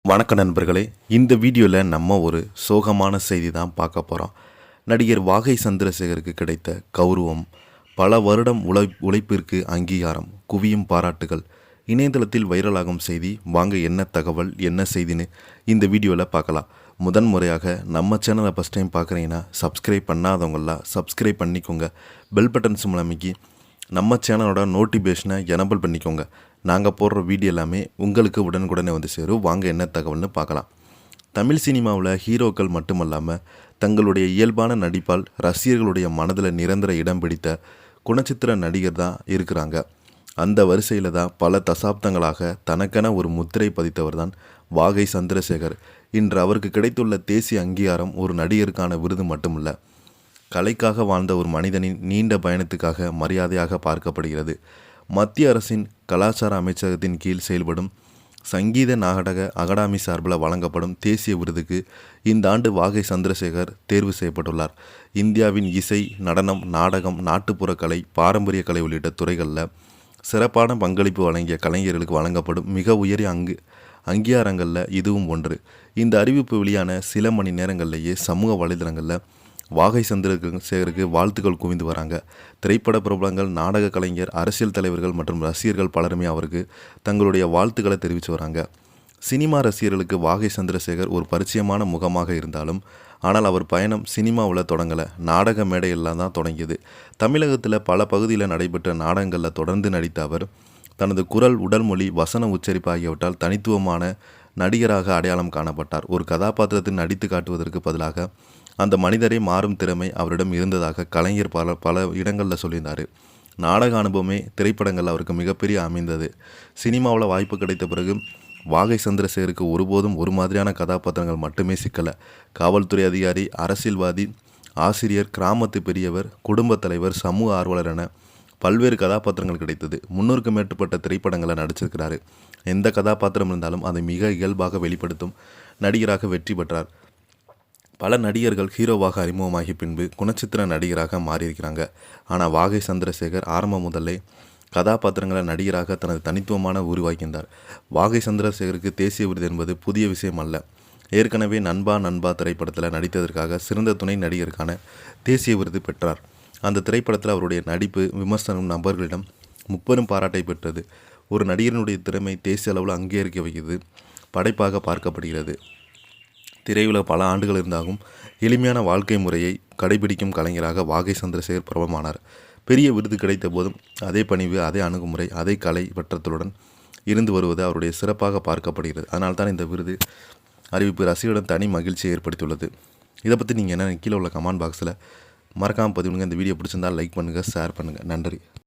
வணக்க நண்பர்களே, இந்த வீடியோவில் நம்ம ஒரு சோகமான செய்தி தான் பார்க்க போகிறோம். நடிகர் வாகை சந்திரசேகருக்கு கிடைத்த கௌரவம், பல வருடம் உழைப்பிற்கு அங்கீகாரம், குவியும் பாராட்டுகள், இணையதளத்தில் வைரலாகும் செய்தி. வாங்க என்ன தகவல், என்ன செய்தின்னு இந்த வீடியோவில் பார்க்கலாம். முதன்முறையாக நம்ம சேனலை ஃபஸ்ட் டைம் பார்க்குறீங்கன்னா சப்ஸ்கிரைப் பண்ணாதவங்களாம் சப்ஸ்கிரைப் பண்ணிக்கோங்க. பெல் பட்டன்ஸ் மூலமிக்கி நம்ம சேனலோட நோட்டிஃபிகேஷனை எனபிள் பண்ணிக்கோங்க. நாங்கள் போடுற வீடியோ எல்லாமே உங்களுக்கு உடனுக்குடனே வந்து சேரும். வாங்க என்ன தகவல்னு பார்க்கலாம். தமிழ் சினிமாவில் ஹீரோக்கள் மட்டுமல்லாமல் தங்களுடைய இயல்பான நடிப்பால் ரசிகர்களுடைய மனதில் நிரந்தர இடம் பிடித்த குணச்சித்திர நடிகர் தான் இருக்கிறாங்க. அந்த வரிசையில் தான் பல தசாப்தங்களாக தனக்கென ஒரு முத்திரை பதித்தவர் தான் வாகை சந்திரசேகர். இன்று அவருக்கு கிடைத்துள்ள தேசிய அங்கீகாரம் ஒரு நடிகருக்கான விருது மட்டுமல்ல, கலைக்காக வாழ்ந்த ஒரு மனிதனின் நீண்ட பயணத்துக்காக மரியாதையாக பார்க்கப்படுகிறது. மத்திய அரசின் கலாச்சார அமைச்சகத்தின் கீழ் செயல்படும் சங்கீத நாடக அகாடமி சார்பில் வழங்கப்படும் தேசிய விருதுக்கு இந்த ஆண்டு வாகை சந்திரசேகர் தேர்வு செய்யப்பட்டுள்ளார். இந்தியாவின் இசை, நடனம், நாடகம், நாட்டுப்புற கலை, பாரம்பரிய கலை உள்ளிட்ட துறைகளில் சிறப்பான பங்களிப்பு வழங்கிய கலைஞர்களுக்கு வழங்கப்படும் மிக உயரிய அங்கீகாரங்களில் இதுவும் ஒன்று. இந்த அறிவிப்பு வெளியான சில மணி நேரங்களிலேயே சமூக வலைதளங்களில் வாகை சந்திரசேகருக்கு வாழ்த்துக்கள் குவிந்து வராங்க. திரைப்பட பிரபலங்கள், நாடக கலைஞர், அரசியல் தலைவர்கள் மற்றும் ரசிகர்கள் பலருமே அவருக்கு தங்களுடைய வாழ்த்துக்களை தெரிவித்து வராங்க. சினிமா ரசிகர்களுக்கு வாகை சந்திரசேகர் ஒரு பரிச்சயமான முகமாக இருந்தாலும், ஆனால் அவர் பயணம் சினிமாவில் தொடங்கலை, நாடக மேடையெல்லாம் தான் தொடங்கியது. தமிழகத்தில் பல பகுதியில் நடைபெற்ற நாடகங்களில் தொடர்ந்து நடித்த அவர் தனது குரல், உடல் மொழி, வசன உச்சரிப்பு ஆகியவற்றால் தனித்துவமான நடிகராக அடையாளம் காணப்பட்டார். ஒரு கதாபாத்திரத்தில் நடித்து காட்டுவதற்கு பதிலாக அந்த மனிதரை மாறும் திறமை அவரிடம் இருந்ததாக கலைஞர் பல இடங்களில் சொல்லியிருந்தார். நாடக அனுபவமே திரைப்படங்கள் அவருக்கு மிகப்பெரிய அமைந்தது. சினிமாவில் வாய்ப்பு கிடைத்த பிறகு வாகை சந்திரசேகருக்கு ஒருபோதும் ஒரு மாதிரியான கதாபாத்திரங்கள் மட்டுமே சிக்கலை. காவல்துறை அதிகாரி, அரசியல்வாதி, ஆசிரியர், கிராமத்து பெரியவர், குடும்பத் தலைவர், சமூக ஆர்வலர் என பல்வேறு கதாபாத்திரங்கள் கிடைத்தது. 300க்கும் மேற்பட்ட திரைப்படங்களை நடிச்சிருக்கிறாரு. எந்த கதாபாத்திரம் இருந்தாலும் அதை மிக இயல்பாக வெளிப்படுத்தும் நடிகராக வெற்றி பெற்றார். பல நடிகர்கள் ஹீரோவாக அறிமுகமாகி பின்பு குணச்சித்திர நடிகராக மாறியிருக்கிறாங்க. ஆனால் வாகை சந்திரசேகர் ஆரம்பம் முதலே கதாபாத்திரங்களை நடிகராக தனது தனித்துவமான உருவாக்கினார். வாகை சந்திரசேகருக்கு தேசிய விருது என்பது புதிய விஷயம் அல்ல. ஏற்கனவே நண்பா நண்பா திரைப்படத்தில் நடித்ததற்காக சிறந்த துணை நடிகருக்கான தேசிய விருது பெற்றார். அந்த திரைப்படத்தில் அவருடைய நடிப்பு, விமர்சனம் நபர்களிடம் முப்பெரும் பாராட்டை பெற்றது. ஒரு நடிகரினுடைய திறமை தேசிய அளவில் அங்கீகரிக்க வைக்கிறது படைப்பாக பார்க்கப்படுகிறது. திரையுலக பல ஆண்டுகள் இருந்தாலும் எளிமையான வாழ்க்கை முறையை கடைபிடிக்கும் கலைஞராக வாகை சந்திரசேகர் பிரபலமானார். பெரிய விருது கிடைத்த போதும் அதே பணிவு, அதே அணுகுமுறை, அதே கலை பற்றத்துடன் இருந்து வருவது அவருடைய சிறப்பாக பார்க்கப்படுகிறது. அதனால்தான் இந்த விருது அறிவிப்பு ரசிகர்களிடம் தனி மகிழ்ச்சியை ஏற்படுத்தியுள்ளது. இதை பற்றி நீங்கள் என்ன கீழே உள்ள கமெண்ட் பாக்ஸில் மறக்காமல் பதிவுங்க. இந்த வீடியோ பிடிச்சிருந்தால் லைக் பண்ணுங்கள், ஷேர் பண்ணுங்கள். நன்றி.